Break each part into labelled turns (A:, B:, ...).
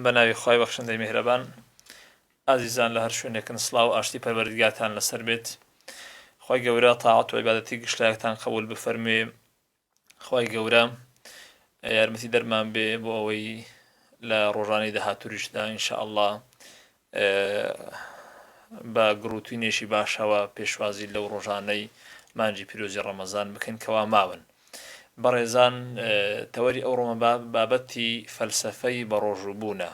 A: بەناوی خی بەخشندەی میهرەبان ئازیزان لە هەر شوێنێکن سڵاو و ئاشتی پەروەردگارتان لەسەر بێت. خی گەورە تاعات و عیبادەتی گشتلایەکتان قبول بفەرمێ. خی گەورە یارمەتی دەرمان بێ بۆ ئەوەی لە ڕۆژانەی داهاتووریشدا ئینشاءالله بە گروتوینێشی باشەوە پێشوازی لەو ڕۆژانەی مانجی پیرۆزی ڕەمەزان بکەین کەوا ماون. بەڕێزان تەوەری ئەو ڕۆمە بابەتی فەلسەفەی بە ڕۆژووبوونە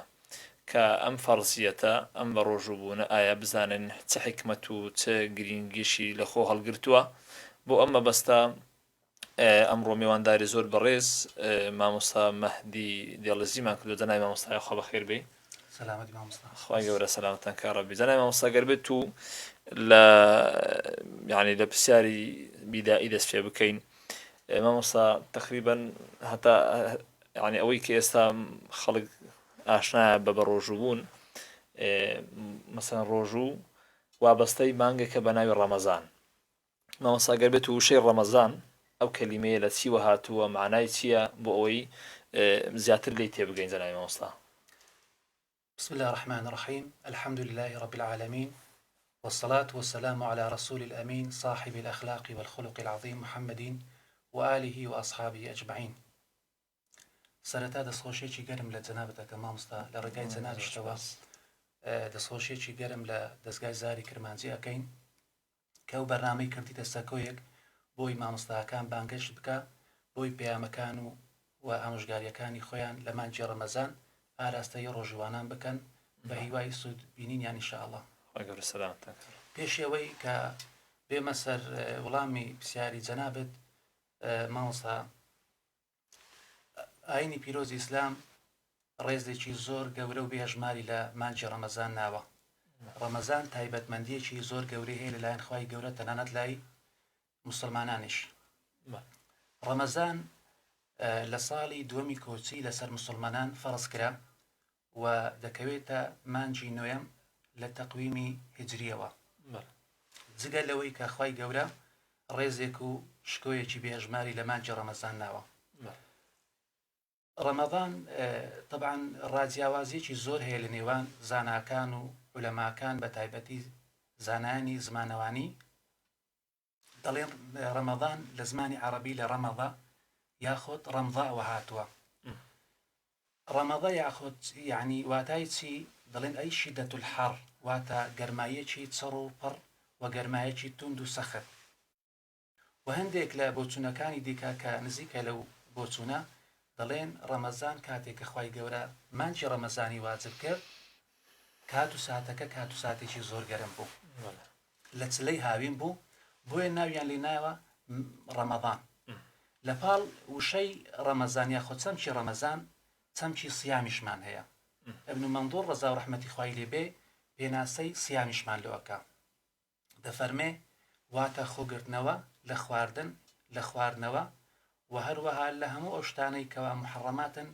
A: کە ئەم فەرزیەتە ئەم بە ڕۆژووبوونە ئایا بزانن چه حکمت و چه گرنگیشی لە خۆ هەڵگرتووە. بۆ ئەمە بەستە ئەمڕۆ میوانداری زۆر بەڕێز مامۆستا مەهدی دێڵزیمان کردو. جەنابی مامۆستای خوا بەخێر بێ.
B: سلامتی مامۆستا.
A: خی گەورە سەلامەتان کە ڕەبی. جەنابی مامۆستا گەر بێت و لە یعنی لە پرسیاری بیدائی دەست پێ بکەین. مامۆستا تقریبا هەتا یعنی ئەوەی کە ئێستا خەڵک ئاشنایە بە ڕۆژووبوون، مەسەن ڕۆژوو وابەستەی مانگێکە بە ناوی ڕەمەزان. مامۆستا گەر بێت و وشەی ڕەمەزان ئەو کەلیمەیە لە چیوە هاتووە، معنای چییە، بۆ ئەوەی زیاتر لێی تێبگەین جەنابی مامۆستا.
B: بسم الله الرحمن الرحيم. الحمد لله رب العالمين، والصلاة والسلام على رسول الأمين صاحب الأخلاق والخلق العظيم محمد وآله وأصحابه أجمعين. سەرەتا دەستخۆشیێکی گەرم لە جەنابەتەکە مامۆستا لە ڕێگای جەنابیشتەوە دەستخۆشیێکی گەرم لە دەستگای زاری کرمانجی ئەەکەین کە ئەو بەرنامەی کردیتە سەکۆیەک بۆی مامۆستاکان بانگەشت بکە، بۆی پەیامەکان و ئامۆژگاریەکانی خۆیان لە مانجی ڕەمەزان ئاراستەی ڕۆژوانان بکەن بە هیوای سوود بینینیان ئینشاءالله. پێش ئەوەی کە بێمە سەر وەڵامی پرسیاری جەنابەت مامۆستا، ئاینی پیرۆزی ئیسلام ڕێزێکی زۆر گەورە و بێژماری لە مانجی ڕەمەزان ناوە. ڕەمەزان تایبەتمەندیەکی زۆر گەورەی هەیە لەلایەن خوای گەورە تەنانەت لای موسڵمانانیش. ڕەمەزان لە ساڵی دووەمی کۆچی لەسەر موسڵمانان فەرز کرا و دەکەوێتە مانجی نوێم لە تەقویمی هیجریەوە، جگە لەوەی کە خوای گەورە ڕێزێک و شکۆیەکی بێژماری لە مانجی ڕەمەزان ناوە. ڕەمەزان طبعاً ڕاجیاوازیەکی زۆر هەیە لە نێوان زاناکان و عولەماکان بە تایبەتی زانانی زمانەوانی. دەڵێن ڕەمەزان لە زمانی عەرەبی لە ڕەمەضە یاخۆت ڕەمضاوە هاتووە. ڕەمەضە یاخۆت یعنی واتای چی؟ دەڵێن ئەی شیدەت الحەڕ، واتە گەرمایەکی چڕ و پڕ و گەرمایەکی توند و سەخت. و هەندێک لە بۆچوونەکانی دیکە کە نزیکە لەو بۆچوونە دەڵێن ڕەمەزان کاتێک کە خوای گەورە مانجی ڕەمەزانی واجب کرد، کات و ساتەکە کات و ساتێکی زۆر گەرم بوو، لە چلەی هاوین بوو، بۆیە ناویان لێ ناوە ڕەمەزان. لە پاڵ وشەی ڕەمەزان یاخۆ چەمکی ڕەمەزان چەمکی سیامیشمان هەیە. ئەبن مەندوور ڕەزا و ڕەحمەتی خوای لێبێ پێناسەی سیامیشمان لەوەکە دەفەرمێ واتە خۆگرتنەوە لە خواردن، لە خواردنەوە و هەروەها لە هەموو ئەو شتانەی کەوا محەڕەماتن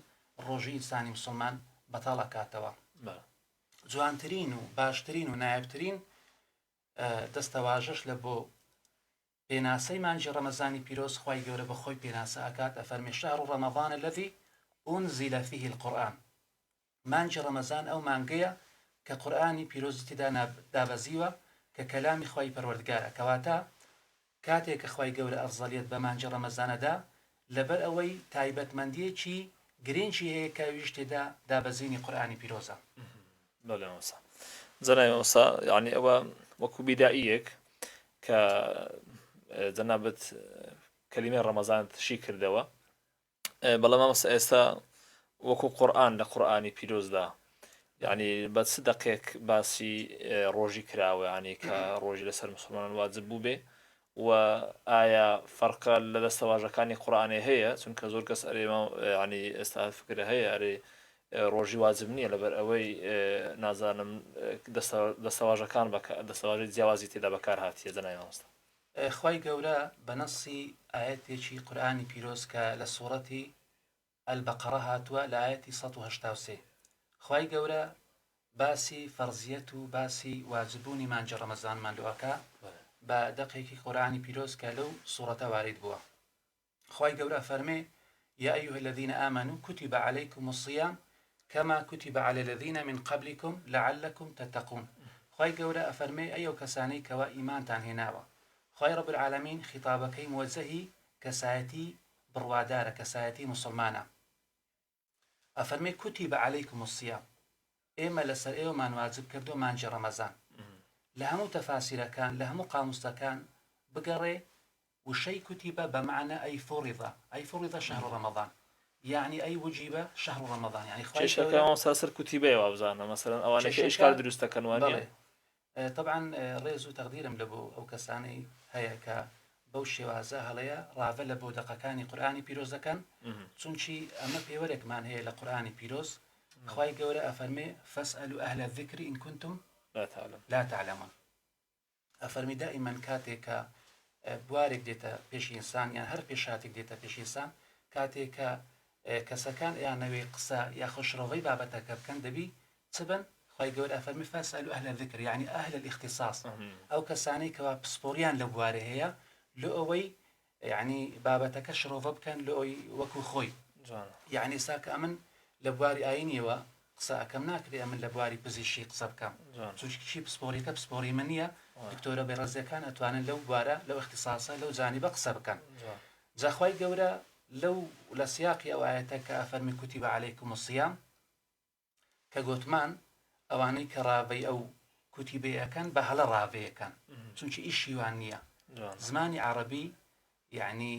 B: ڕۆژی ئینسانی موسڵمان بەتاڵ ئەکاتەوە. جوانترین و باشترین و نایبترین دەستەواژەش لە بۆ پێناسەی مانجی ڕەمەزانی پیرۆز خوای گەورە بە خۆی پێناسە ئەکات، ئەفەرمێ شەهر ڕەمەضان الذی ئونزیل فیه القورئان. مانجی ڕەمەزان ئەو مانگەیە کە قورئانی پیرۆزی تێدا دابەزیوە کە کەلامی خوای پەروەردگارە، کەواتە کاتێک کە خوای گەورە ئەفزەلیەت بە مانجی ڕەمەزانەدا لەبەر ئەوەی تایبەتمەندیەکی گرنگی هەیە کە ویش تێدا دابەزینی قورئانی پیرۆزە.
A: جەنابی مامۆستا یعنی ئەوە وەکو بیدائیەک کە جەنابەت کەلیمەی ڕەمەزان تشی کردەوە، بەڵام مامۆستا ئێستا وەکو قورئان لە قورئانی پیرۆزدا یعنی بە چ دەقێک باسی ڕۆژی کراوە، یعنی کە ڕۆژی لەسەر موسڵمانان واجب بوو بێ، و ئایا فەرقە لە دەستەواژەکانی قورئانێ هەیە؟ چونکە زۆر کەس ئەرێ ینی ئێستا فکرە هەیە ئەرێ ڕۆژی واجب نییە لەبەر ئەوەی نازانم دەستەواژەکان دەستەواژی جیاوازی تێدا بەکار هاتیە. جەنابی مامۆستا
B: خوای گەورە بە نەسی ئاەتێکی قورئانی پیرۆز کە لە سوورەتی ئەلبەقەرە هاتووە لە ئاەتی 183 خوای گەورە باسی فەرزیەت و باسی واجبوونی مانجی ڕەمەزانمان لەوەکە بە دەقێکی قورئانی پیرۆز کە لەو سوورەتە وارد بووە. خوای گەورە فەرمێ یا ئەیها الذین آمنوا كتب عليكم الصيام كما كتب على الذين من قبلكم لعلكم تتقون. خواهی گەورە ئەفەرمێ ئەو کەسانەی کەوا ئیمانتان هێناوە. خواهی رب العالمین خطابەکەی موەجهی کەسایەتی بڕوادارە، کەسایەتی مسلمانە. ئەفەرمێ كتب عليكم الصيام، ئێمە لەسەر ئێوەمان واجب کردو مانجی ڕەمەزان. لە هەموو تەفاسیرەکان لە هەموو قاموسەکان بگەڕێ وشەی كتب بمعنى أي فرض، أي فرض شهر رمضان، يعني أي وجب شهر رمضان. يعني
A: چێشەکە مامۆستا کتیبەیە وابزانە مەسەلەن ئەوانەی کە ئیشکال دروستەکەن وانە.
B: طبعا ڕێز و تەقدیرم لەبوو ئەو کەسانەی هەیە کە بەو شێوازە هەڵەیە ڕاوە لە بۆ دەقەکانی قورئانی پیرۆزەکەن، چونکی ئەمە پێوەرێکمان هەیە لە قورئانی پیرۆز. خواهی گەورە ئەفەرمێ فاسألوا أهل الذكر إن كنتم لا تعلمون. ئەفەرمی دائما کاتێک کە بوارێک دێتە پێشی ئینسان یان هەر پێشاتێک دێتە پێشی ئینسان، کاتێک کە کەسەکان یانەوەی قسە یا خۆشڕەوەی بابەتەکە بکەن دەبی چ بن؟ خواهی گەورە ئەفەرمی فاسألوا أهل الذكر، يعني أهل الاختصاص، ئەو کەسانەی کەوا پسپۆریان لە بوارێ هەیە لە ئەوەی يعني بابەتەکە شڕۆڤە بکەن لە ئەوی وەکو خۆی. يعني ساکە ئەمن لە بواری ئاینیەوە قسە ئەەکەم ناکرێ من لە بواری پزیشکی قسە بکەم، چونکی پسپۆریەکە پسپۆری من نییە. دکتۆرە بێڕەزیەکان ئەتوانن لەو بوارە لەو اختصاسە لەو جانیبە قسە بکەن. جاخوای گەورە لەو لە سیاقی ئەو ئاەتە کە ئەفەرمی كتب عليكم الصيام کە گوتمان ئەوانەی کە ڕاوەی ئەو کوتیبەیەکەن بە هەڵە ڕاوەیەکەن، چونکی ئیشیوان نییە. زمانی عەرەبی يعني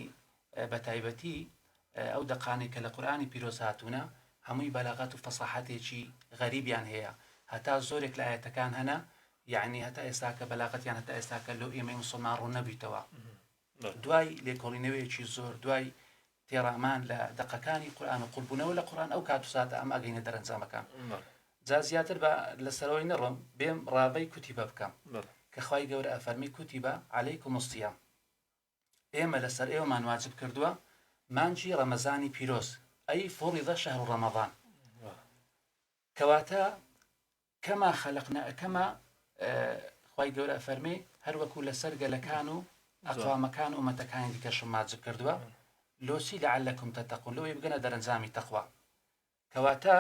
B: بەتایبەتی ئەو دەقانی کە لە قورئانی پیرۆز هاتوونە هەمووی بەلاغەت و فەساحەتێکی غەریبیان هەیە، هەتا زۆرێک لە ئاەتەکان هەنا يعني هەتا ئێستا کە بەلاغەتیان هەتا ئێستا کە لەو ئێمەی موسڵمان ڕوو نەبیتەوە. دوای لێکۆڵینەوەیەکی زۆر، دوای تێڕامان لە دەقەکانی قورئان و قوربوونەوە لە قورئان ئەو کات و ساتە ئەم ئەگەینە دەرەنجامەکان. جا زیاتر بە لەسەرەوەی نەڕۆم بێم ڕاوەی کوتیبە بکەم کە خوای گەورە ئەفەرمی كتب عليكم الصيام، ئێمە لەسەر ئێوەمان واجب کردووە مانجی ڕەمەزانی پیرۆز، ئەی فرض شهر رمضان، کەواتە کەما خەلقنا کەما خوای گەورە ئەفەرمێ هەر وەکو لەسەر گەلەکان و ئەقوامەکان و ئومەتەکانی دیکەشم واجب کردووە لۆسی لعلكم تتقون، لەوەی بگەنە دەرەنجامی تەقوا. کەواتە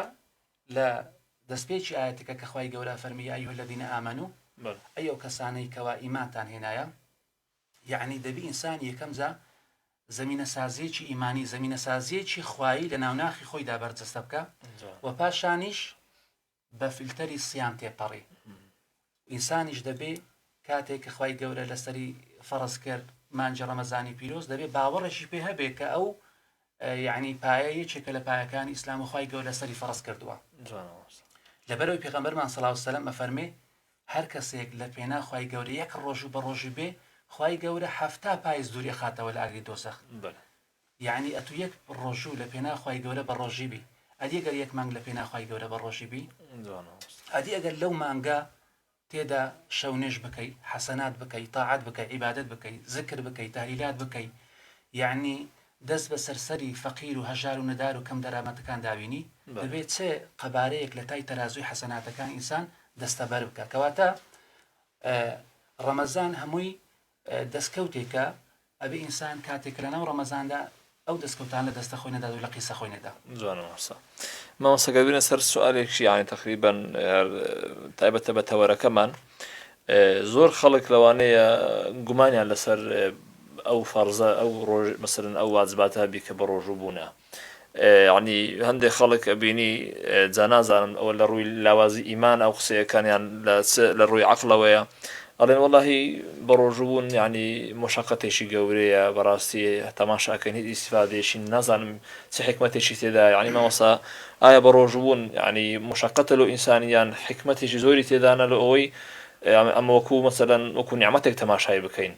B: لە دەستپێکی ئاەتەکە کە خوای گەورە ئەفەرمی یا ئەیها الذین ئامنوا، ئەی ئەو کەسانەی کەوا ئیمانتان هێنایە، یعنی دەبی ئینسان یەکەم جا زمینە سازیەکی ئیمانی، زمینە سازیەکی خوایی لە ناوناخی خۆیدا بەرجەستە بکە و پاشانیش بە فیلتەری سیام تێپەڕی. ئینسانیش دەبێ کاتێک کە خوای گەورە لەسەری فەرز کرد مانجی ڕەمەزانی پیرۆز دەبێ باوەڕێکی پێ هەبێ کە ئەو يعني پایە یەکێکە لە پایەکانی ئیسلام و خوای گەورە لەسەری فەرز کردووە. لەبەرەوەی پێغەمبەرمان صلی الله علیه و سلم ئەفەرمێ هەر کەسێک لە پێنا خوای گەورە یەک ڕۆژ و بە ڕۆژی بێ خوای گەورە هەفتا پایز دووری خاتەوە لە ئاگری دۆزەخ. یعنی ئەتو یەک ڕۆژوو لە پێنا خوای گەورە بە ڕۆژی بی، ئەدی ئەگەر یەک مانگ لە پێنا خوای گەورە بە ڕۆژی بی، ئەدی ئەگەر لەو مانگە تێدا شەونێژ بکەی، حەسەنات بکەی، تاعات بکەی، عیبادەت بکەی، ذکر بکەی، تاهلیلات بکەی، یعنی دەست بە سەرسەری فەقیر و هەژار و نەدار و کەم دەرامەتەکان داوینی دەبێت چێ قەبارەیەک لە تای تەرازوی حەسەناتەکان ئینسان دەستەبەر بکە. کەواتە ڕەمەزان هەمووی دەستکەوتێکە، ئەبێ ئینسان کاتێک لەناو ڕەمەزاندا ئەو دەستکەوتان لە دەستە خۆی نەدات و لە قیسە خۆی نەدا.
A: جوانەوەسا مامۆستاگەبینە سەر سوالێکی یانی تقریبان تایبەتە بە تەوەرەکەمان زۆر خەڵک لەوانەیە گومانیان لەسەر ئەو فەرزە ئەو ڕۆژ مەسەلەن ئەو واجباتە هەبی کە بە ڕۆژوو بوونە، یعنی هەندێک خەڵک ئەبینی جا نازانن ئەوە لە ڕووی لاوازی ئیمان ئەو قسەیەکانیان لە ڕووی عەقڵەوەیە ئەڵێن وەڵاهی بە ڕۆژوو بوون یعنی مشەقەتێکی گەورەیە، بەڕاستی تەماشاکەن هیچ ئیسفادێشی نازانم چه حکمەتێکی تێدا، یعنی مامۆستا ئایا بە ڕۆژوو بوون یعنی مشەقەتە لەو ئینسانیان حکمەتێکی زۆری تێدانە لە ئەوەی ئەمە وەکو مەسەلەن وەکو نیعمەتێک تەماشای بکەین.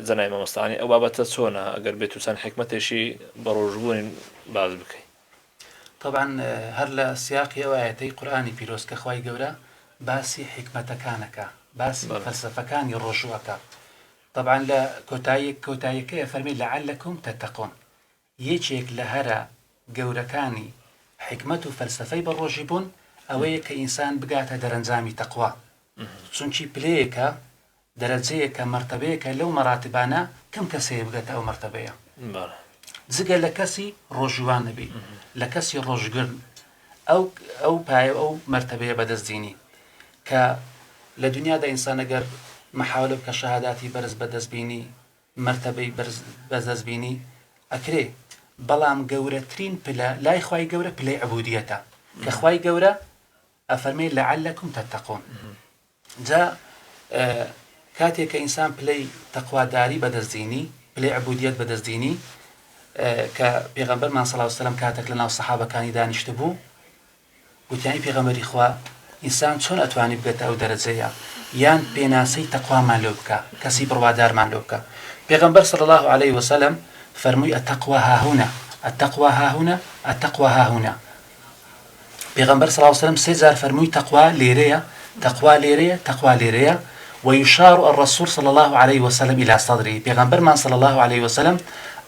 A: جەنای مامۆستانی ئەو بابەتە چۆنە ئەگەر بێت و چەند حکمەتێکی بە ڕۆژبوونی باز بکەین؟
B: طبعا هەر لە سیاقی ئەو ئاەتەی قورئانی پیرۆز کە خوای گەورە باسی حکمەتەکانەکە، باسی فەلسەفەکانی ڕۆژووەکە. طبعا لە کۆتاییەکەی فەرمی لعلكم تتقون، یەکێک لە هەرە گەورەکانی حکمەت و فەلسەفەی بە ڕۆژی بوون ئەوەیە کە ئینسان بگاتە دەرەنجامی تەقوا، چونکی پلەیەکە دەرەجەیەکە مەرتەبەیەکە لەو مەراتبانە کەم کەسەیە بگاتە ئەو مەرتەبەیە، جگە لە کەسی ڕۆژوان نەبی، لە کەسی ڕۆژگرن ئەو پایە ئەو مرتبەیە بەدەستدینی کە لە دنیادا ئینسان ئەگەر محاولە بکە شەهاداتی بەرز بەدەستبینی مرتبەی بەرز بەدەستبینی ئەکرێ بەڵام گەورەترین پلە لای خوای گەورە پلەی عبودیەتە کە خوای گەورە ئەفەرمێ لەعەلەکم تەتەقۆن جا کاتێک کە ئینسان پلەی تەقواداری بەدەستدینی پلەی عبودیەت بەدەستدینی کە پێغەمبەرمان صلی الله علیه و سلم کاتێک لەناو سەحابەکانی دانیشت بوو گوتیانی پێغەمبەری خوا ئینسان چۆن ئەتوانی بگەتە ئەو دەرەجەیە یان پێناسەی تەقوامان لێ بکە کەسی بڕوادارمان لێ بکە پێغەمبەر صلی الله علیه و سلم فەرمووی التقوى ها هنا التقوى ها هنا التقوى ها هنا پێغەمبەر صلی الله علیه و سلم سێ جار فەرمووی تەقوا لێرەیە تەقوا لێرەیە تەقوا لێرەیە ويشار الرسول صلى الله عليه وسلم إلى صدره بيغمبر من صلى الله عليه وسلم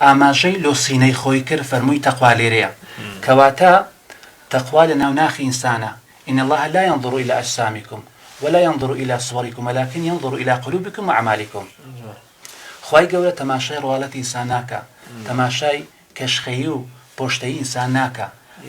B: ئاماژەی لۆ سینەی خۆی کرد فەرمووی تەقوا لێرەیە کەواتە تەقوا لە ناوناخی ئینسانە إن الله لا ينظر إلى أجسامكم ولا ينظر إلى صوركم ولكن ينظر إلى قلوبكم وأعمالكم خوای گەورە تەماشای ڕواڵەتی ئینسان ناکە تەماشای کەشخەیی و پۆشتەی ئینسان ناکە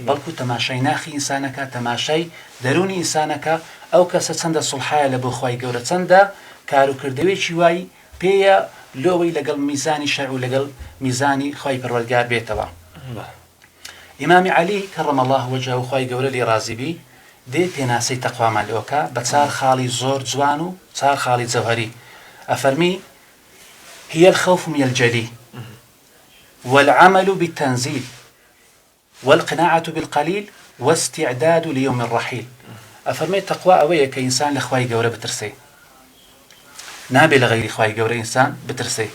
B: بەڵکو تەماشای ناخی ئینسانەکە تەماشای دەرونی ئینسانەکە ئەو کەسە چەندە سوڵحایە لە بۆ خوای گەورە چەندە کاروکردەوێکی وای پێیە لۆوەی لەگەڵ میزانی شەرع و لەگەڵ میزانی خوای پەروەردگار بێتەوە ئیمامی عەلی کەڕەم الله وەجهەهو خوای گەورە لێ ڕازی بی دێ پێناسەی تەقوامان لێوەکە بە چار خاڵی زۆر جوان و چار خاڵی جەوهەری ئەفەرمی هي الخوف من الجلي والعمل بالتنزيل والقناعة بالقليل واستعداد ليوم الرحيل أفرمي تقوى أوية كإنسان لخواي قورة بترسي نابي لغير خواي قورة إنسان بترسي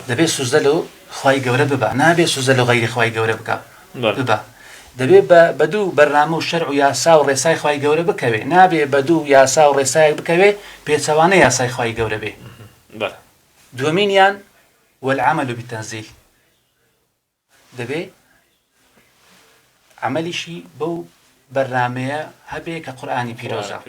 B: دبي سوزلو خواي قورة ببا نابي سوزلو غير خواي قورة بكا ببا دبي بدو برنامج الشرع ياسا ورساي خواي قورة بكوي نابي بدو ياسا ورساي بكوي بيتسواني ياساي خواي قورة بي دومينيان والعمل بالتنزيل دبي عملي شي بو برنامج هبه كقرآني بيروزا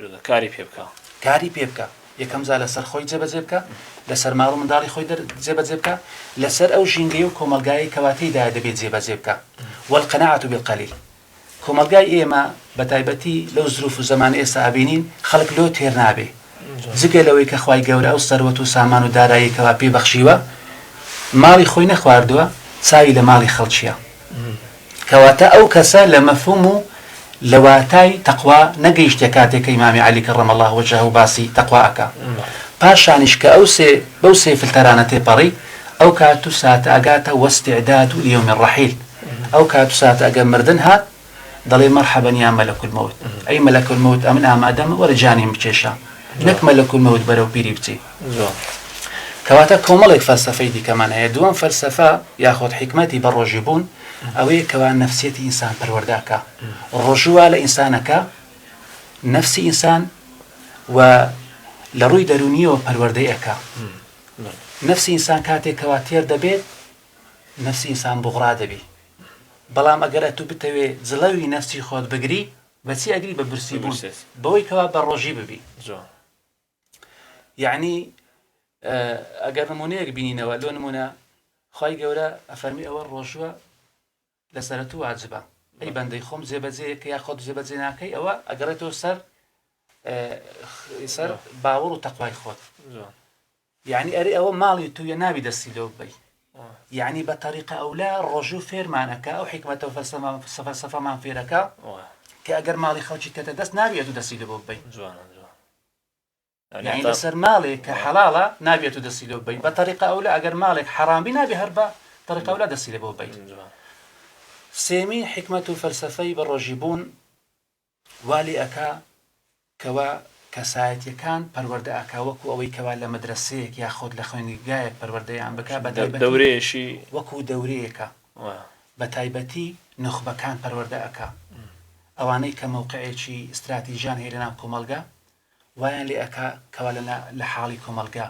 B: كاري بيبكا يكم زال سر خوي جبا جبكا لسر مارو من داري خوي جبا جبكا لسر او جينجيو كومالغاي كواتي دا دبي جبا جبكا والقناعة بالقليل كومالغاي ايما بتايبتي لو ظروف زمان ايسا ابينين خلق لو تير نابي زگە لەوەی کە خوای گەورە ئەو سەروەت و سامان و داراییەکەوە پێ بەخشیوە ماڵی خۆی نەخواردووە چاوی لە ماڵی خەڵکیە کەواتە ئەو کەسە لە مەفهوم و لە واتای تەقوا نەگەیشتە کاتێک کە ئیمامی عەلی کەڕەم الله وەجهەهو باسی تەقوا ئەکا پاشانیش کە بەو سێ فلتەرانە تێپەڕی ئەو کات و ساتە ئەگاتە واستعداد لیوم الرحیل ئەو کات و ساتە ئەگەر مردن هات دەڵێ مەرحەبەن یا مەلەک المەوت ئەی مەلەک المەوت ئەمن ئامادەم وەرە جانیم بچێشە نەک مەلەک المەوت بەرەو پیری بچی کەواتە کۆمەڵێک فەلسەفەی دیکەمان هەیە دووەم فەلسەفە یاخۆت حیکمەتی بە ڕۆژی بوون ئەوەیە کەوا نەفسیەتی ئینسان پەروەردەکە ڕۆژووا لە ئینسانەکە نەفسی ئینسان و لە ڕووی دەرونیەوە پەروەردەیەکە نەفسی ئینسان کاتێک کەوا تێر دەبێت نەفسی ئینسان بوغڕا دەبی بەڵام ئەگەر ئەتوو بتەوێ جڵەوی نەفسی خۆت بگری بەچی ئەگری بە برسی بوون بەوەی کەوا بە ڕۆژی ببی یعنی ئەگەر نمونەیەک بینینەوە لۆ نمونە خوای گەورە ئەفەرمی ئەوە ڕۆژوە لە سەرەت و واجبە ئەی بەندەی خۆم جێبەجێیەکە یا خۆت جێبەجێ ناکەی ئەوە ئەگەڕێتەوە سەر باوەڕ و تەقوای خۆت یعنی ئەرێ ئەوە ماڵی تویە نابی دەستی لەو بی یعنی بە تەریقە ئەولا ڕۆژوو فێرمانەکە ئەو حیکمەتە و فەلسەفەمان فێرەکە کە ئەگەر ماڵی خەڵکی کەتە دەست نابێت و دەستی لە بۆ بی يعني لسر مالك حلالة نابية تدسيله بي بطريقة أولى أجر مالك حرام بي نابي هربا طريقة أولى دسيله بو بي سيمين حكمة الفلسفي بالرجيبون والي أكا كوا كسايتي كان پرورده أكا وكو أوي كوا لمدرسيك ياخد لخويني جايك پرورده عم بكا
A: دوري شي
B: وكو دوريكا بتايبتي نخبة كان پرورده أكا أواني كموقعي شي استراتيجيان هي لنا كومالغا وایان لێ ئەکا کەوا لە حاڵی کۆمەلگا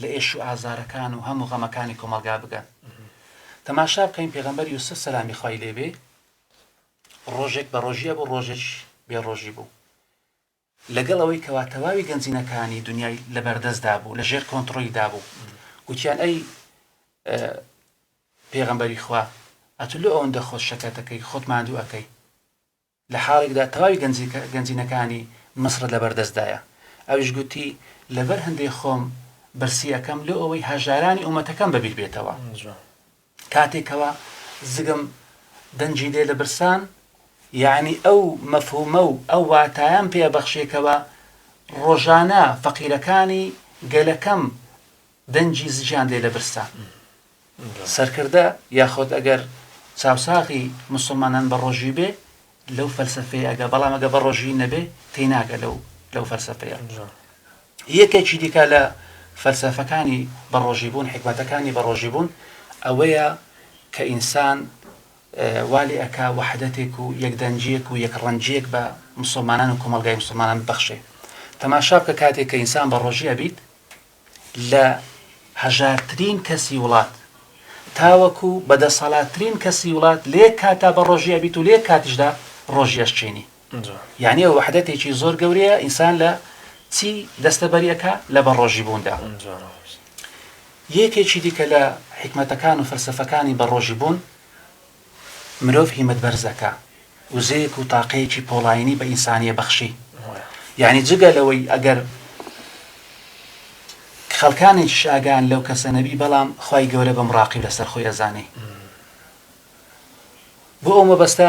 B: لە ئێش و ئازارەکان و هەموو غەمەکانی کۆمەلگا بگەن تەماشا بکەین پێغەمبەر یوسف سەلامی خوای لێبێ ڕۆژێک بە ڕۆژیە بوو ڕۆژێک بێ ڕۆژی بوو لەگەڵ ئەوەی کەوا تەواوی گەنجینەکانی دنیای لەبەردەستدا بوو لە ژێر کۆنتڕۆلیدا بوو گوتیان ئەی پێغەمبەری خوا ئەتو لێ ئەوەندە خۆت شەکەتەکەی خۆت ماندوو ئەەکەی لە حاڵێکدا تەواوی گەنجینەکانی مسر لەبەردەستدایە. ئەویش گوتی لەبەر هەندێک خۆم بەرسیەکەم لە ئەوەی هەژارانی ئومەتەکەم بەبیر بێتەوە. کاتێکەوە زگم دەنجی لێ لە برسان، یعنی ئەو مەفهومە و ئەو واتایان پێبەخشێکەوە ڕۆژانە فەقیرەکانی گەلەکەم دەنجی زیان لێ لە برسان سەرکردە، یاخۆت ئەگەر چاوساغی مسلمانان بە ڕۆژی بێ لەو فەلسەفەیە ئەگە، بەڵام ئەگە بە ڕۆژی نەبێ تێناگە لەو فەلسەفەیە. یەکێکی دیکە لە فەلسەفەکانی بە ڕۆژی بوون، حکمەتەکانی بە ڕۆژی بوون، ئەوەیە کە ئینسان والی ئەکا وحدەتێک و یەکدەنجیەک و یەکڕەنجیەک بە مسلمانان و کۆمەلگای مسلمانان ببەخشێ. تەماشا بکە کاتێک کە ئینسان بە ڕۆژیە بیت لە هەژارترین کەسی وڵات تاوەکو بەدەسەڵاتترین کەسی وڵات لێ کاتا بە ڕۆژیە بیت و لێ کاتیشدا ڕۆژیەشچینی. یعنی ئەو وحدەتێکی زۆر گەورەیە ئینسان لە چی دەستەبەریەکە لە بە ڕۆژی بووندا. یەکێکی دیکە لە حکمەتەکان و فەلسەفەکانی بە ڕۆژی بوون مرۆڤ هیمەت بەرزەکە وزەیەک و تاقەیەکی پۆڵاینی بە ئینسانیە بەخشی. یعنی جگە لەوەی ئەگەر خەڵکانێکی شاگان لەو کەسە نەبی، بەڵام خوای گەورە بە مراقیب لەسەر خۆی ئەزانێ. بۆ ئەو مەبەستە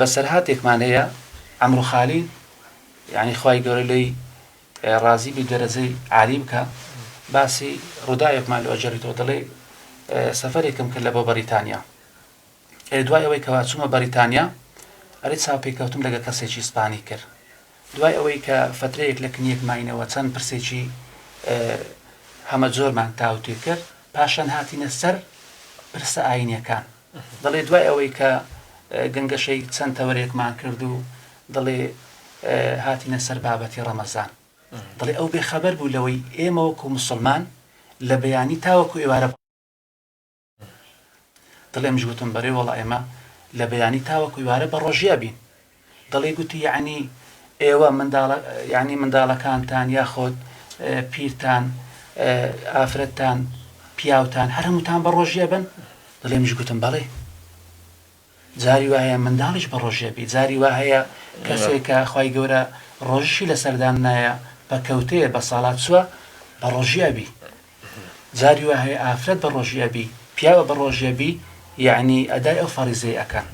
B: بەسەرهاتێکمان هەیە عەمرو خالیل، یعنی خوای گەورە لێی ڕازی بی دەرەجەی عالی بکە، باسی ڕووداوێکمان لەوە جێڕیتەوە، دەڵێ سەفەرێکم کرد لە بۆ بەریتانیا. دوای ئەوەی کەوا چوومە بەریتانیا ئەرێ چاوپێکەوتم لەگە کەسێکی ئیسپانی کرد. دوای ئەوەی کە فترەیەک لە کنیەک ماینەوە چەند پرسێکی هەمە جۆرمان تاوتێ کرد، پاشان هاتینە سەر پرسە ئاینیەکان. دەڵێ دوای ئەوەی کە گەنگەشەی چەند تەوەرێکمان کرد و دەڵێ هاتینە سەر بابەتی ڕەمەزان، دەڵێ ئەو بێخەبەر بوو لەوەی ئێمە وەکو موسڵمان لە بەیانی تاوەکو ئێوارە. دەڵێ ئەمش گوتم بەرێ وەڵا ئێمە لە بەیانی تاوەکو ئێوارە بە ڕۆژیە بین. دەڵێ گوتی یعنی ئێوە یعنی منداڵەکانتان یاخۆت پیرتان ئافرەتتان پیاوتان هەر هەمووتان بە ڕۆژیە بن؟ دەڵێ ئەمش گوتم بەڵێ. جاری وایە منداڵیش بە ڕۆژیە بی، جاری وا هەیە کەسێکە خوای گەورە ڕۆژشی لەسەردان نایە بە کەوتەیە بە ساڵات چووە بە ڕۆژیە بی، جاری وا هەیە ئافرەت بە ڕۆژیە بی، پیاوە بە ڕۆژیە بی، یعنی ئەدای ئەو فەریزەی ئەکەن.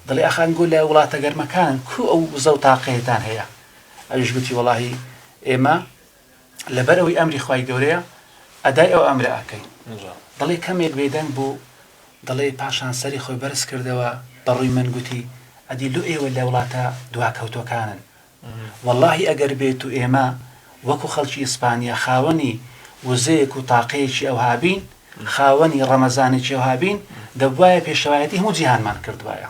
B: دەڵێ ئەخانگو لە وڵاتە گەرمەکان کو ئەو وزە و تاقەیەتان هەیە؟ ئەویش گوتی وەڵاهی ئێمە لەبەر ئەوەی ئەمری خوای گەورەیە ئەدای ئەو ئەمرە ئەکەین. دەڵێ کەمێک بێدەنگ بوو، دەڵێ پاشان سەری خۆی بەرز کردەوە بەڕووی من گوتی ئەدی لۆ ئێوە لە وڵاتە دواکەوتۆکانن، وەڵاهی ئەگەر بێت و ئێمە وەکو خەڵکی ئیسپانیا خاوەنی وزەیەک و تاقەیەکی ئەو هابین، خاوەنی ڕەمەزانێکی ئەو هابین، دەبوایە پێشەوایەتی هەموو جیهانمان کردوایە.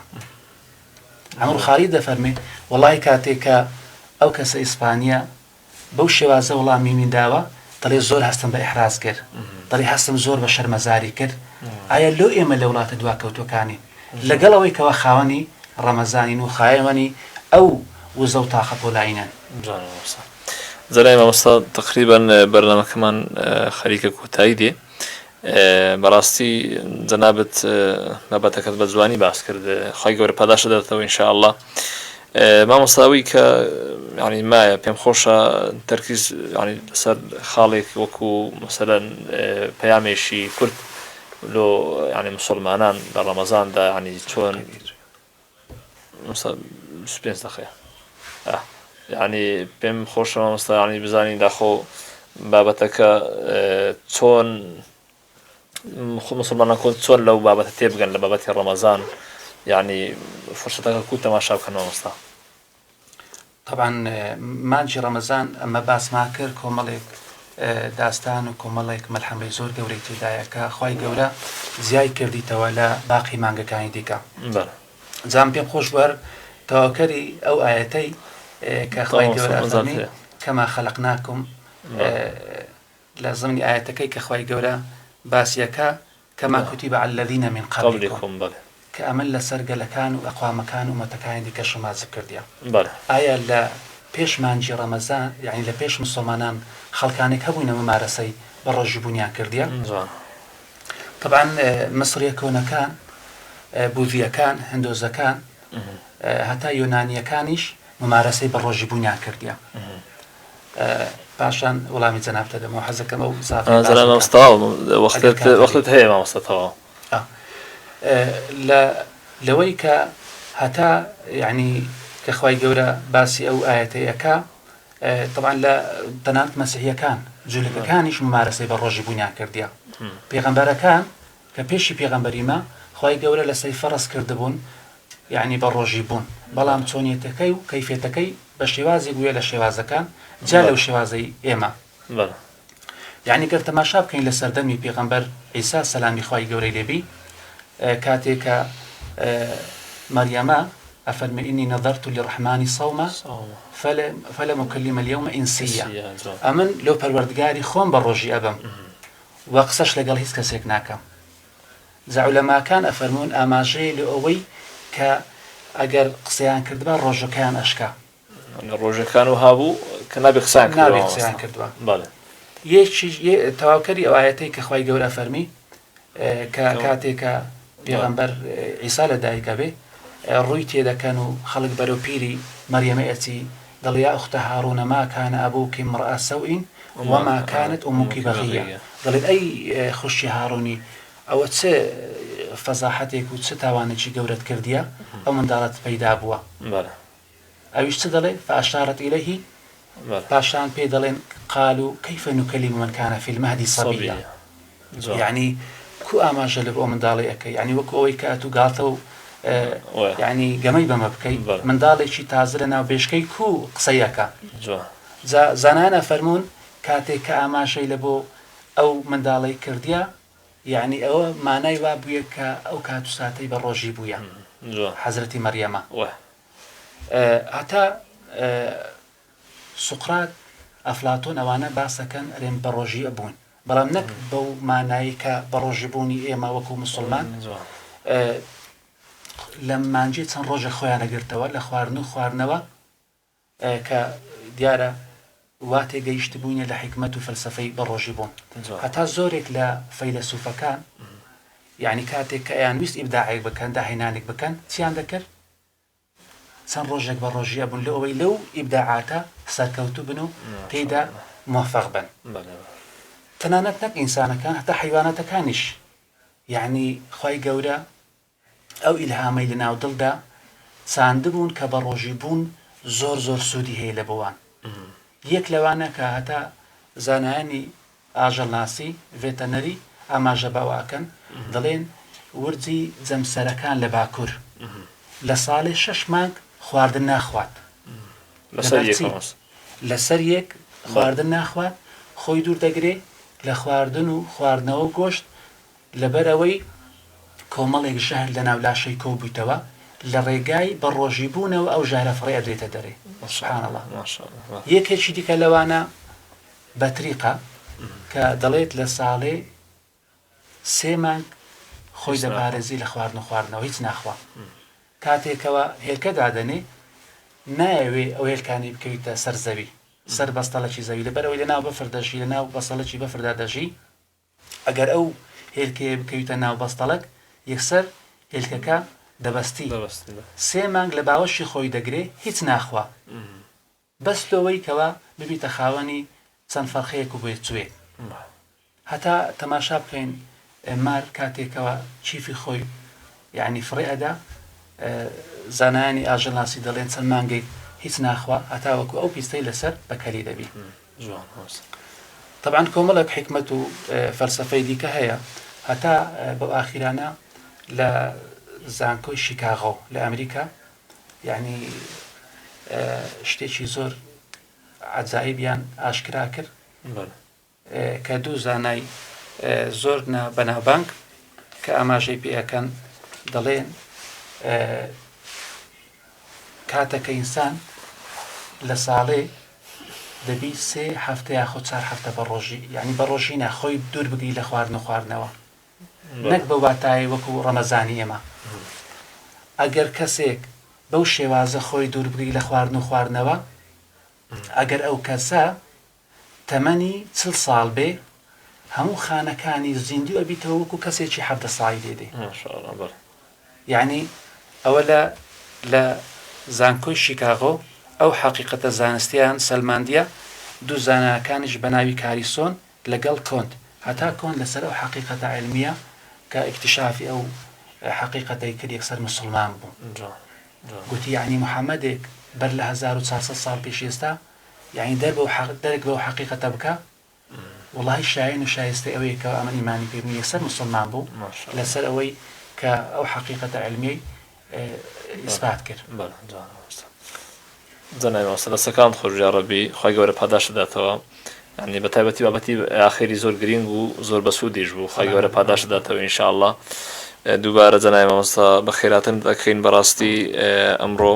B: عەمرو خالیل دەفەرمێ وەڵاهی کاتێک کە ئەو کەسە ئیسپانیا بەو شێوازە وەڵامی من داوە، دەڵێ زۆر هەستم بە ئیحراز کرد، دەڵێ هەستم زۆر بە شەرمەزاری کرد. ئایا لۆ ئێمە لە وڵاتە دواکەوتۆکانی لەگەڵ ئەوەی کەەوە خاوەنی ڕەمەزانین و خایەوەنی ئەو وزە و تاقە پۆلاینەن؟
A: زەرای مامۆستا تقریبا بەرنامەکەمان خەریکە کۆتایی دێ. بەڕاستی جەنابەت بابەتەکەت بە جوانی باس کرد، خوای گەورە پاداشە دەداتەوە ئینشاءالله. مامۆستاوی کە ینی مایە پێم خۆشە تەرکیز ینی لەسەر خاڵێک وەکو مەسەلەن پەیامێکی کورد لۆ ینی موسڵمانان لە ڕەمەزاندا ینی چۆن 25 دقیقە ینی پێم خۆشە مامۆستا ینی بزانین داخۆ بابەتەکە چۆن مسلمانان چۆن لەو بابەتە تێبگەن لە بابەتی ڕەمەزان، یعنی فرسەتەکە کوو تەماشا بکەن مامۆستا.
B: طبعا مانجی ڕەمەزان ئەمە باسمان کرد، کۆمەڵێک داستان و کۆمەڵێک مەلحەمەی زۆر گەورەی تێدایە کە خوای گەورە زیای کردیتەوە لە باقی مانگەکانی دیکە. جام پێم خۆش بەر تەواوکەری ئەو ئاەتەی کە خوای گەورە فەرمی کەما خەلەقناکم، لە زمانی ئاەتەکەی کە خوای گەورە باسیەکە کەما کوتیبە عەلە الەذینە من قەبلیکم، کە ئەمن لەسەر گەلەکان و ئەقوامەکان و ئومەتەکانی دیکە شمازب کردیە. ئایا لە پێش مانجی ڕەمەزان، یعنی لە پێش مسلمانان خەڵکانێک هەبووینە مەمارەسەی بە ڕۆژبوونیان کردیە؟ طبعا مەسریە کۆنەکان، بوذیەکان، هندۆزەکان هەتا یۆنانیەکانیش ممارەسەی بە ڕۆژیبوونیان کردیە. پاشان وەڵامی جەنابتە دەمەوە حەزەکەم ئەو
A: وەختت هەیە مامۆستاتەوە
B: لەوەی کە هەتا یعنی کە خوای گەورە باسی ئەو ئاەتەیەکە طبعا لە تەنانەت مەسیحیەکان جوولەکەکانیش ممارەسەی بە ڕۆژیبوونیان کردیە. پێغەمبەرەکان کە پێشی پێغەمبەریمە خوای گەورە لە سەی فەرز کردبوون یعنی بە ڕۆژیبوون، بەڵام چۆنیەتەکەی و کەیفێتەکەی بە شێوازی بووە لە شێوازەکان جا لەو شێوازەی ئێمە. یعنی گەر تەماشا بکەین لە سەردەمی پێغەمبەر عیسا سەلامی خوای گەورەی لێبی کاتێکە مەریەمە ئەفەرمێ ئینی نەذەرت للرحمانی صەوما فلم أكلم اليوم إنسيا، ئەمن لەو پەروەردگاری خۆم بە ڕۆژی ئەبم و قسەش لەگەڵ هیچ کەسێک ناکەم. جا عولەماکان ئەفەرموون ئاماژەیە لە ئەوەی کە ئەگەر قسەیان کردبا ڕۆژەکەیان ئەشکا،
A: ڕۆژەکان و هابوو کە نابێ قسەیان
B: کردووە. تەواوکەری ئەو ئاەتەی کە خوای گەورە فەرمی کە کاتێکە پێغەمبەر عیسا لە دایکە بێ ڕووی تێدەکەن و خەڵک بەرەو پیری مەریەمە ئەچی دەڵێ یا ئوختە هاڕونە ما کان ئەبووکی امرأ سەوئین وما كانت أمك بغية، دەڵێت ئەی خوشی هاڕوونی ئەوە چه فەزاحەتێک و چه تاوانێکی گەورەت کردیە ئەو منداڵت پەیدا بووە. ئەویش چ دەڵێ فأشارت إليه، پاشان پێ دەڵێن قالوا كيف نكلم من كان في المهد صبيا، يعني كو ئاماژە لە بۆ منداڵی ئەەکەی، یعنی وەکو ئەوەی کە تو گاتە و یعنی گەمەی بەمە بکەیت منداڵێکی تازە لە ناو بێشکەی کو قسەیەکە. زانانە فەرمونون کاتێک کە ئاماژەی لە بۆ ئەو منداڵی کردیا یعنی ئەوە مانای وا بووە کە ئەو کات و ساتەی بە ڕۆژی بووە حەزرەتی مەریەمە. هەتا سوقرات ئەفلاتۆن ئەوانە باسەکەن ئەرێن بە ڕۆژی ئەبوون، بەڵام نەک بەو مانایی کە بە ڕۆژی بوونی ئێمە وەکو مسلمان لە مانجی چەند ڕۆژە خۆیان نەگرتەوە لە خواردن و خواردنەوە کە دیارە وا تێگەیشت بووینە لە حکمت و فەلسەفەی بە ڕۆژی بوون. هەتا زۆرێک لە فەیلسوفەکان یعنی کاتێک کە ئەیان ویست ئیبداعێک بکەن داهێنانێک بکەن چیان دەکرد؟ چەند ڕۆژێک بە ڕۆژی ئەبوون لە ئەوەی لەو ئیبداعاتە سەرکەوتوو بن و تێیدا موفەق بن. تەنانەت نەک ئینسانەکان هەتا حیوانەتەکانیش یعنی خوای گەورە ئەو ئیلهامەی لە ناو دڵدا چاندبوون کە بە ڕۆژی بوون زۆر زۆر سوودی هەیە لە بۆوان. یەک لەوانە کە هەتا زانایانی ئاژەڵناسی ڤێتەنەری ئاماژە باواکەن دەڵێن ورجی جەمسەرەکان لە باکوور لە ساڵێ 6 مانگ خواردن ناخوات، لەسەر یەک خواردن ناخوات خۆی دوور دەگرێ لە خواردن و خواردنەوە و گۆشت لەبەرەوەی کۆمەڵێک ژەهر لە ناولاشەی کۆ بوویتەوە لە ڕێگای بە ڕۆژی بوونەوە ئەو ژارە فڕێ ئەدرێتە دەرێ. سبحان الله. یەکێکی دیکە لەوانە بەتریقە کە دەڵێت لە ساڵێ 3 مانگ خۆی دەپارێزی لە خواردن و خواردنەوە هیچ ناخوا. کاتێکەوە هێلکە دادەنێ نایەوێ ئەو هێلکانی بکەویتە سەر زەوی سەر بەستەڵەکی زەوی لەبەرەوەی لە ناو بەفر دەژی لە ناو بەستەڵەکی بەفردا دەژی ئەگەر ئەو هێلکەیە بکەویتە ناو بەستەڵک یەکسەر هێلکەکە دەبەستی 3 مانگ لە باوەشی خۆی دەگرێ هیچ ناخوا بەس لەوەی کەوە ببیتە خاوەنی چەند فەرخەیەک و بێت توێ. هەتا تەماشا بکەین مار کاتێکەوە چیفی خۆی یعنی فڕێ ئەدا زانانی ئاژەڵناسی دەڵێن چەند مانگەی هیچ ناخوا هەتا وەکو ئەو پیستەی لەسەر بەکەلی دەبی. طبعا کۆمەڵێک حکمت و فەلسەفەی دیکە هەیە هەتا بەو ئاخیرانە لە زانکۆی شیکاغۆ لە ئەمریکا یعنی شتێکی زۆر عەجایبیان ئاشکرا کرد کە دوو زانای زۆر بەناوبانگ کە ئاماژەی پێ ئەەکەن دەڵێن کاتەکە ئینسان لە ساڵێ دەبی 3 هەفتە یاخۆ 4 هەفتە بە ڕۆژی یعنی بە ڕۆژی ناخۆی دوور بگری لە خواردن و خواردنەوە نەک بە واتای وەکو ڕەمەزانی ئێمە. ئەگەر کەسێک بەو شێوازە خۆی دوور بگری لە خواردن و خواردنەوە ئەگەر ئەو کەسە تەمەنی 40 ساڵ بێ هەموو خانەکانی زیندوی ئەبیتەوە وەکو کەسێکی 17 ساڵی لێدێ. یعنی ئەوە لە زانکۆی شیکاغۆ ئەو حەقیقەتە زانستیان سەلماندیە دوو زانایەکانیش بە ناوی کاریسۆن لەگەڵ کۆنت هەتا کۆنت لەسەر ئەو حەقیقەتە علمیە کە ئیکتشافی ئەو حەقیقەتەی کرد یەکسەر مسلمان بوو گوتی یعنی محەممەدێک بەر لە 1400 ساڵ پێش ئێستا یعنی دەرک بەو حەقیقەتە بکە وڵی شایەن و شایستە ئەوەیە کە ئەمە ئیمانی پێبوو یەکسەر مسلمان بوو لەسەر ئەوەی کە ئەو حەقیقەتە علمیەی ئیسبات کرد
A: جەنابی مامۆستا دەستەکان خۆش یا ڕەبی خی گەورە پاداش دەداتەوە ینی بە تایبەتی بابەتی ئاخری زۆر گرنگ و زۆر بەسوودیش بوو خی گەورە پاداش دەداتەوە ئینشاءڵڵا دووبارە جەنابی مامۆستا بە خێراتن دەکەین بەڕاستی ئەمڕۆ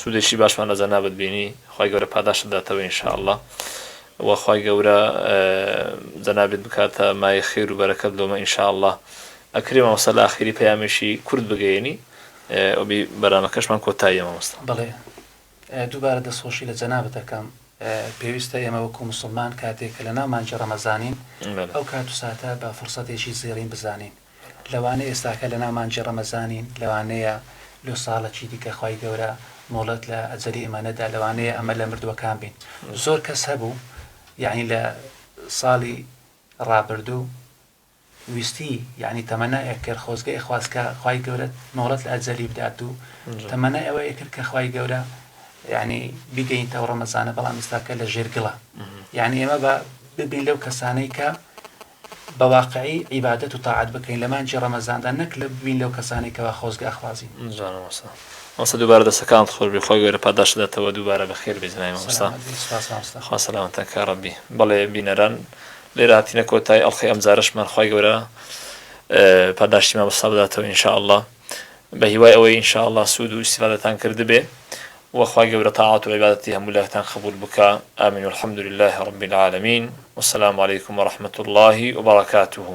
A: سوودێکی باشمان لە جەنابەت بینی خی گەورە پاداش دەداتەوە ئینشاءڵڵا وەخوای گەورە جەنابێت بکاتە مای خێر و بەرەکەت لۆمە ئینشاءڵڵا ئەکرێ مامۆستا لە ئاخری پەیامێکی کورد بگەیەنی ئەوبی بەرنامەکەشمان کۆتاییە مامۆستا
B: بەڵێ دووبارە دەستخۆشی لە جەنابەت دەکەم پێویستە ئێمە وەکو مسلمان کاتێک کە لە ناو مانگی ڕەمەزانین ئەو کات و ساتە بە فرسەتێکی زێڕین بزانین لەوانەیە ئێستاکە لە ناو مانگی ڕەمەزانین لەوانەیە لۆ ساڵێکی دیکە خوای گەورە مۆڵەت لە ئەجەلی ئێمانەدا لەوانەیە ئەمە لە مردووەکان بین زۆر کەس هەبوو یعنی لە ساڵی ڕابردوو ویستی یعنی تەمەنایە کرد خۆزگەی خوازکە خوای گەورە مۆڵەت لە ئەجەلی بدات و تەمەنای ئەوەیە کرد کە خوای گەورە یعنی بیگەینتەوە ڕەمەزانە بەڵام ئێستاکە لە ژێرگڵە یعنی ئێمە بە ببین لەو کەسانەی کە بە واقعی عیبادەت و تاعات بکەین لە مانگی ڕەمەزاندا نەک لە ببین لەو کەسانەی کەوا خۆزگە ئەخوازین
A: مامۆستا دووبارە دەستەکان خۆش بی خۆی گەورە پاداش دەداتەوە دووبارە بەخێر بێزنای مامۆستا خوا سەلامەتەن کا ڕەبی بەڵێ بینەران لێرە هاتینە کۆتای ئەڵخی ئەمجارەشمان خی گەورە پاداشتی مامۆستا بداتەوە ئینشاءڵڵا بە هیوای ئەوەی ئینشاءڵڵا سوود و ئیستیفادەتان کردبێ وخوا گەورە تاعات و عیبادەتی هەموو لایەکتان قبول بکە ئامین والحەمد لله رب العالمین والسلام عليكم ورحمة الله وبركاته